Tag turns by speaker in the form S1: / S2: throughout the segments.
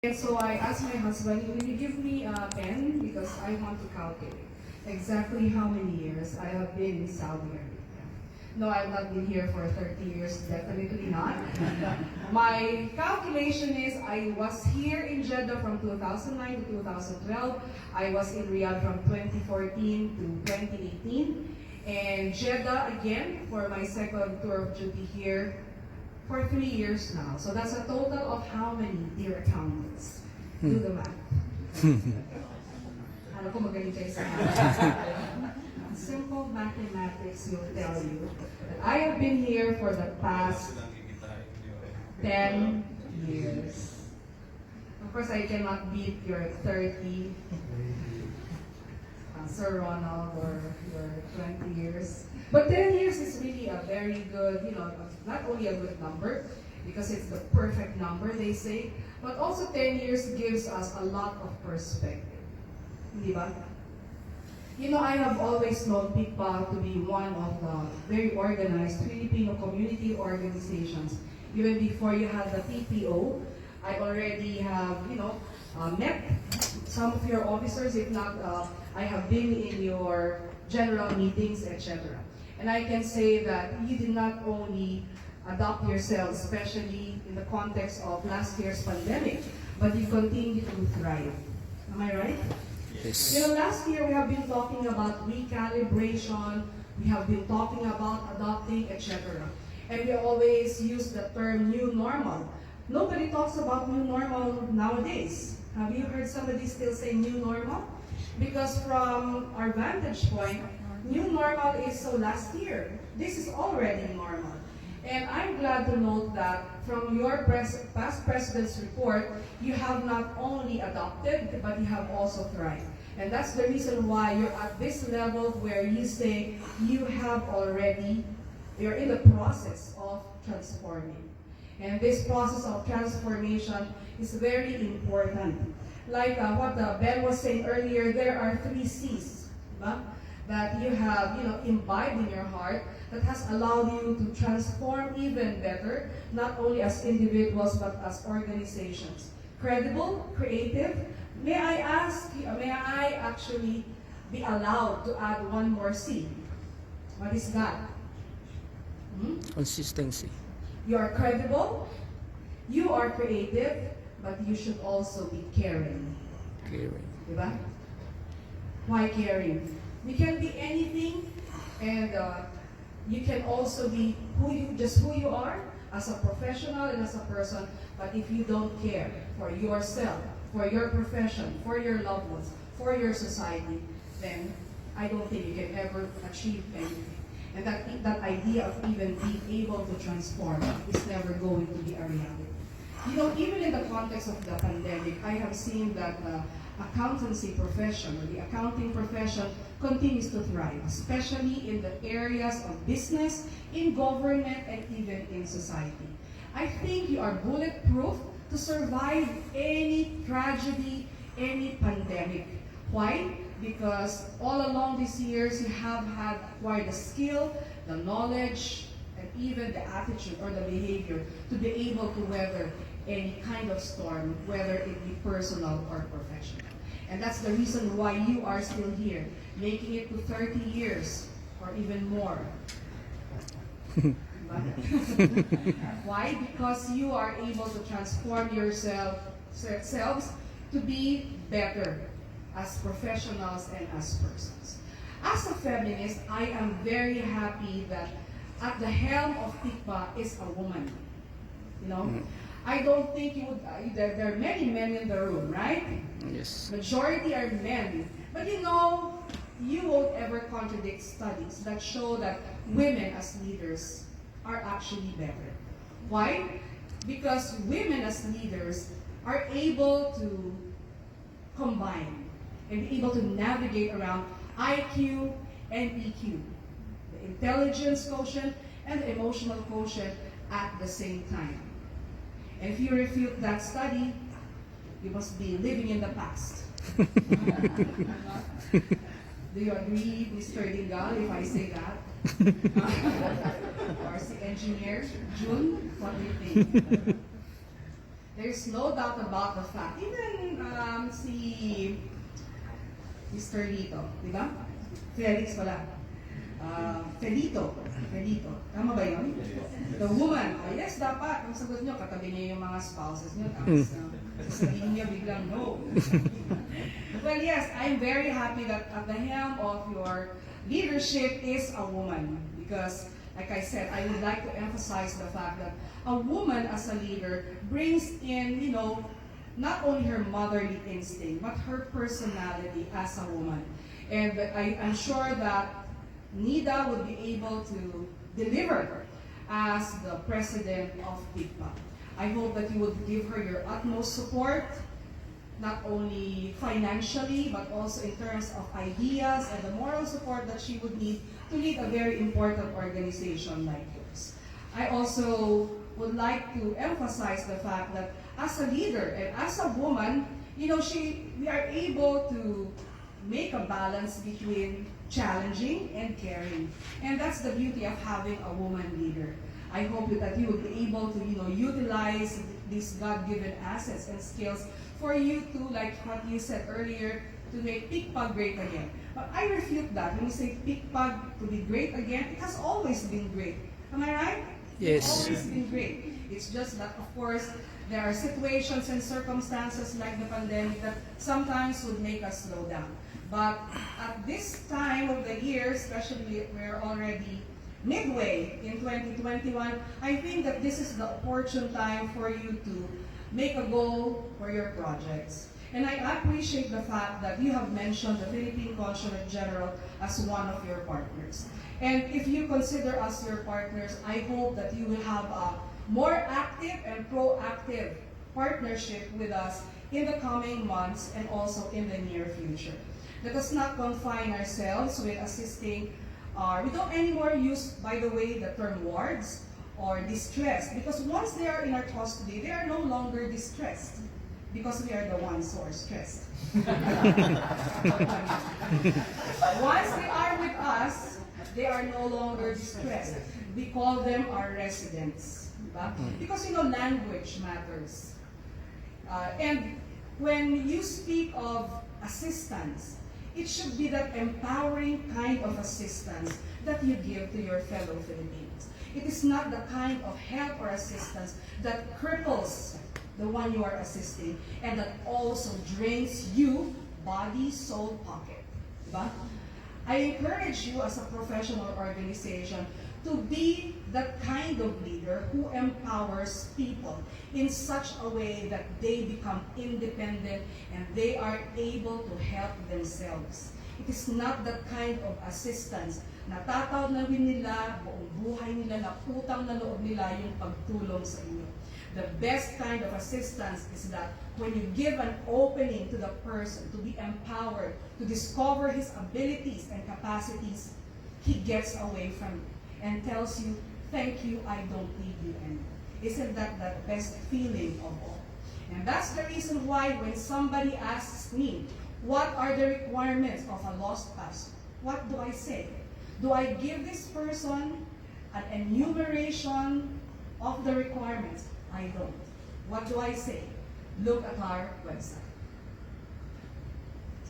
S1: And so I asked my husband, will you give me a pen because I want to calculate exactly how many years I have been in Saudi Arabia. No, I've not been here for 30 years, definitely not. My calculation is I was here in Jeddah from 2009 to 2012. I was in Riyadh from 2014 to 2018. And Jeddah again for my second tour of duty here for 3 years now. So that's a total of how many, dear accountants? Do the math. Ano ko magaling kayo sa math? Simple mathematics will tell you that I have been here for the past 10 years. Of course, I cannot beat your 30, Sir Ronald, or your 20 years. But 10 years is really a very good, not only a good number, because it's the perfect number, they say, but also 10 years gives us a lot of perspective. Di ba? I have always known PICPAWR to be one of the very organized Filipino community organizations. Even before you had the PPO, I already have, met some of your officers, if not, I have been in your general meetings, etc. And I can say that you did not only adopt yourselves, especially in the context of last year's pandemic, but you continue to thrive. Am I right?
S2: Yes.
S1: Last year we have been talking about recalibration, we have been talking about adopting, etc. And we always use the term new normal. Nobody talks about new normal nowadays. Have you heard somebody still say new normal? Because from our vantage point, new normal is so last year. This is already normal. And I'm glad to note that from your past president's report, you have not only adopted, but you have also thrived. And that's the reason why you're at this level where you say you're in the process of transforming. And this process of transformation is very important. Like what Ben was saying earlier, there are 3 C's that you have imbibed in your heart that has allowed you to transform even better, not only as individuals but as organizations. Credible, creative. May I actually be allowed to add one more C? What is that?
S2: Consistency.
S1: You are credible, you are creative, but you should also be caring.
S2: Caring.
S1: Diba? Why caring? You can be anything, and you can also be who you are as a professional and as a person. But if you don't care for yourself, for your profession, for your loved ones, for your society, then I don't think you can ever achieve anything. And that idea of even being able to transform is never going to be a reality. Even in the context of the pandemic, I have seen that accountancy profession, or the accounting profession, continues to thrive, especially in the areas of business, in government, and even in society. I think you are bulletproof to survive any tragedy, any pandemic. Why? Because all along these years, you have acquired the skill, the knowledge, and even the attitude or the behavior to be able to weather any kind of storm, whether it be personal or professional. And that's the reason why you are still here, making it to 30 years or even more. Why? Because you are able to transform yourselves to be better as professionals and as persons. As a feminist, I am very happy that at the helm of PICPAWR is a woman. I don't think you would, there are many men in the room, right?
S2: Yes.
S1: Majority are men. But you won't ever contradict studies that show that women as leaders are actually better. Why? Because women as leaders are able to combine and be able to navigate around IQ and EQ, the intelligence quotient and the emotional quotient at the same time. And if you refute that study, you must be living in the past. Do you agree, Mr. Dingal, if I say that? Or si Engineer June, what do you think? there's no doubt about the fact. Even si Mr. Lito, di ba? Felix pala. Felito. Tama ba yun? The woman. Yes, dapat. Ang sagot nyo, katabi niyo yung mga spouses nyo. Tapos sasabihin niya biglang no. Well, yes, I'm very happy that at the helm of your leadership is a woman. Because, like I said, I would like to emphasize the fact that a woman as a leader brings in, not only her motherly instinct, but her personality as a woman. And I'm sure that Nida would be able to deliver as the president of PICPAWR. I hope that you would give her your utmost support, not only financially, but also in terms of ideas and the moral support that she would need to lead a very important organization like yours. I also would like to emphasize the fact that as a leader and as a woman, we are able to make a balance between challenging and caring. And that's the beauty of having a woman leader. I hope that you will be able to, utilize these God-given assets and skills for you to, like what you said earlier, to make PICPAWR great again. But I refute that. When you say PICPAWR to be great again, it has always been great. Am I right?
S2: Yes.
S1: It's always been great. It's just that, of course, there are situations and circumstances like the pandemic that sometimes would make us slow down. But at this time of the year, especially we're already midway in 2021, I think that this is the opportune time for you to make a goal for your projects. And I appreciate the fact that you have mentioned the Philippine Consulate General as one of your partners. And if you consider us your partners, I hope that you will have a more active and proactive partnership with us in the coming months and also in the near future. Let us not confine ourselves with assisting, we don't anymore use, by the way, the term wards or distressed, because once they are in our custody, they are no longer distressed, because we are the ones who are stressed. Once they are with us, they are no longer distressed. We call them our residents. Because language matters. And when you speak of assistance, it should be that empowering kind of assistance that you give to your fellow Filipinos. It is not the kind of help or assistance that cripples the one you are assisting and that also drains you, body, soul, pocket. Diba? I encourage you as a professional organization to be that kind of leader who empowers people in such a way that they become independent and they are able to help themselves. It is not that kind of assistance na tatawagin nila, buong buhay nila, na utang na loob nila yung pagtulong sa inyo. The best kind of assistance is that when you give an opening to the person to be empowered, to discover his abilities and capacities, he gets away from you and tells you, thank you, I don't need you anymore. Isn't that the best feeling of all? And that's the reason why when somebody asks me, what are the requirements of a lost pastor? What do I say? Do I give this person an enumeration of the requirements? I don't. What do I say? Look at our website.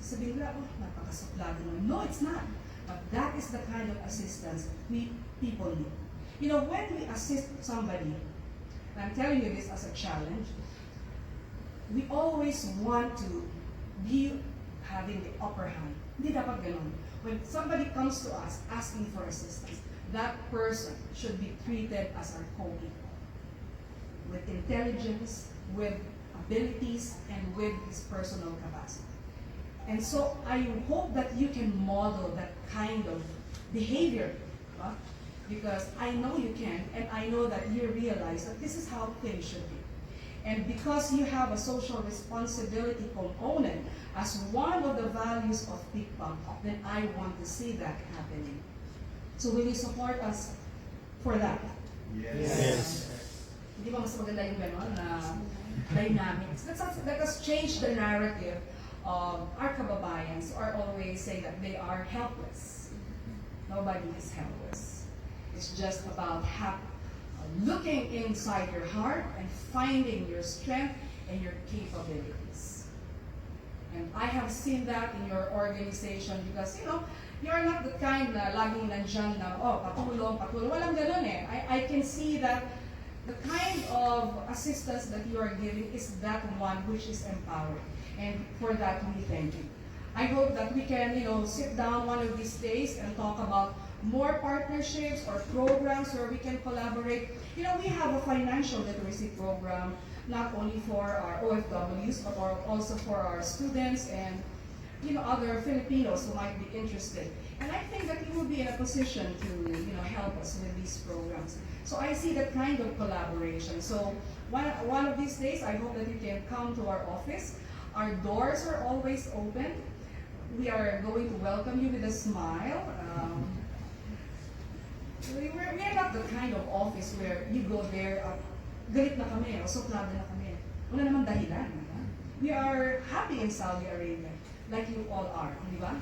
S1: Sasabihin nila, napakasuplado naman. No, it's not. But that is the kind of assistance people need. When we assist somebody, and I'm telling you this as a challenge, we always want to be having the upper hand. Hindi dapat ganun. When somebody comes to us asking for assistance, that person should be treated as our co-equal, with intelligence, with abilities, and with his personal capacity. And so I hope that you can model that kind of behavior, because I know you can, and I know that you realize that this is how things should be. And because you have a social responsibility component as one of the values of PICPAWR, then I want to see that happening. So will you support us for that?
S3: Yes.
S1: Hindi ba mas maganda yung gano'n na dynamics? Let us change the narrative of our kababayans who are always saying that they are helpless. Nobody is helpless. It's just about looking inside your heart and finding your strength and your capabilities. And I have seen that in your organization because, you're not the kind na laging nandyan na, patulong. Walang ganun eh. I can see that the kind of assistance that you are giving is that one which is empowering. And for that, we thank you. I hope that we can, sit down one of these days and talk about more partnerships or programs where we can collaborate. We have a financial literacy program, not only for our OFWs, but also for our students and other Filipinos who might be interested. And I think that you will be in a position to help us with these programs. So I see that kind of collaboration. So one of these days, I hope that you can come to our office. Our doors are always open. We are going to welcome you with a smile. We're not the kind of office where you go there, galit na kami, o suplado na kami. Wala namang dahilan. We are happy in Saudi Arabia, like you all are, di ba?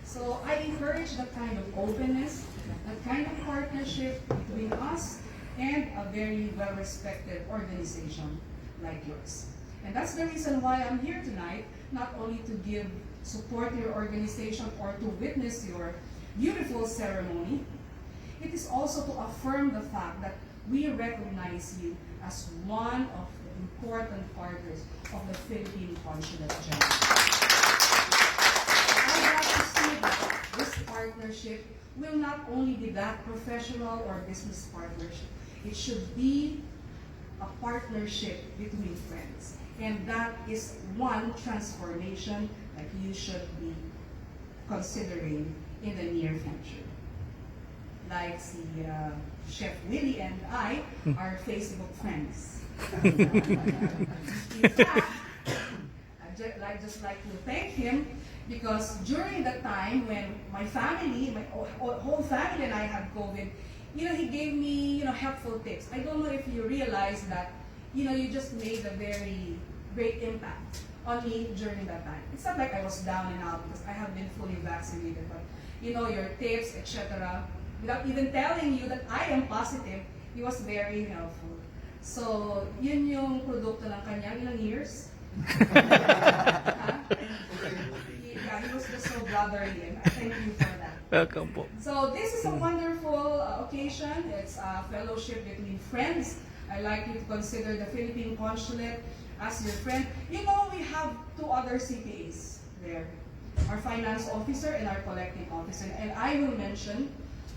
S1: So I encourage that kind of openness, that kind of partnership between us and a very well-respected organization like yours. And that's the reason why I'm here tonight, not only to give support to your organization or to witness your beautiful ceremony, it is also to affirm the fact that we recognize you as one of the important partners of the Philippine Consulate General. I have to say that this partnership will not only be that professional or business partnership, it should be a partnership between friends. And that is one transformation that you should be considering in the near future. Like Chef Willie and I are Facebook friends. In fact, I'd just like to thank him because during the time when my whole family and I had COVID, he gave me, helpful tips. I don't know if you realize that, you just made a very great impact on me during that time. It's not like I was down and out because I have been fully vaccinated, but your tips, etc., without even telling you that I am positive, he was very helpful. So, yun yung produkto ng kanya, ilang years? Yeah, he was just so brotherly, and I thank you for that.
S2: Welcome po.
S1: So, this is a wonderful occasion. It's a fellowship between friends. I like you to consider the Philippine Consulate as your friend. We have two other CPAs there, our finance officer and our collecting officer. And I will mention,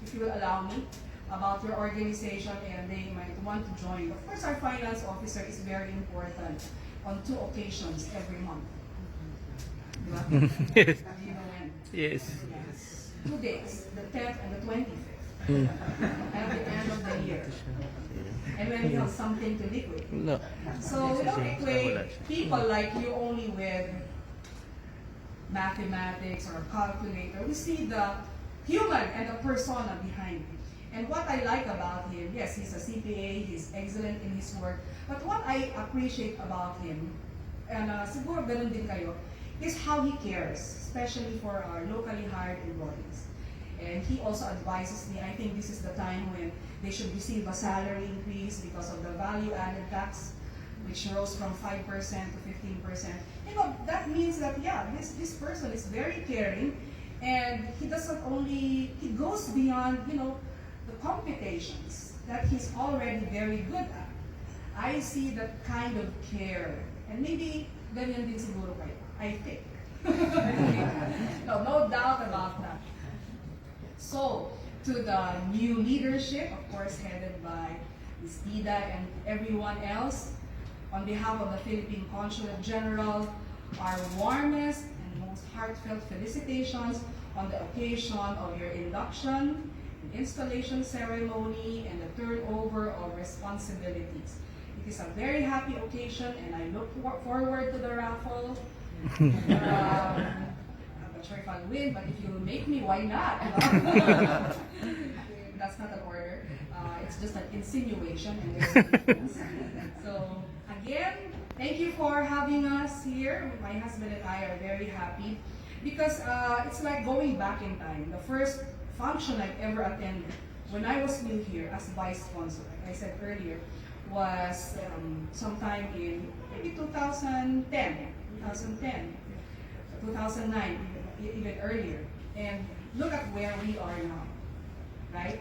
S1: if you will allow me, about your organization and they might want to join. Of course, our finance officer is very important on 2 occasions every month.
S2: Yes.
S1: Do you know when?
S2: Yes.
S1: 2 days, the 10th and the 25th. At the end of the year. And when we have something to liquidate.
S2: No.
S1: So we don't equate people like you only with mathematics or a calculator. We see the human and the persona behind it. And what I like about him, yes, he's a CPA, he's excellent in his work, but what I appreciate about him, and siguro ganun din kayo, is how he cares, especially for our locally hired employees. And he also advises me, I think this is the time when they should receive a salary increase because of the value-added tax, which rose from 5% to 15%. That means that, yeah, this person is very caring, and he goes beyond, the computations that he's already very good at. I see that kind of care, and maybe ganyan din siguro kayo, I think. No doubt about that. So, to the new leadership, of course, headed by Ms. Ida and everyone else, on behalf of the Philippine Consulate General, our warmest and most heartfelt felicitations on the occasion of your induction, installation ceremony, and the turnover of responsibilities. It is a very happy occasion, and I look forward to the raffle. I'm not sure if I'll win, but if you make me, why not? That's not an order. It's just an insinuation, and there's a difference. So, again, thank you for having us here. My husband and I are very happy because it's like going back in time. The first function I've ever attended when I was new here as vice consul, like I said earlier, was sometime in maybe 2010, 2009, even earlier. And look at where we are now, right?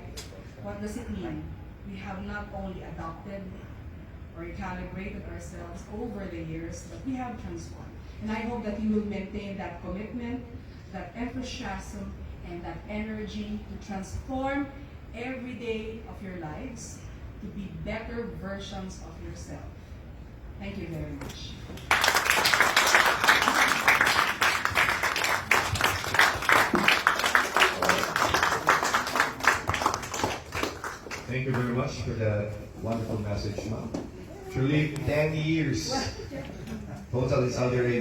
S1: What does it mean? We have not only adopted or calibrated ourselves over the years, but we have transformed. And I hope that you will maintain that commitment, that enthusiasm, and that energy to transform every day of your lives to be better versions of yourself. Thank you very much.
S3: Thank you very much for that wonderful message, ma'am. Truly, 10 years total in Saudi Arabia.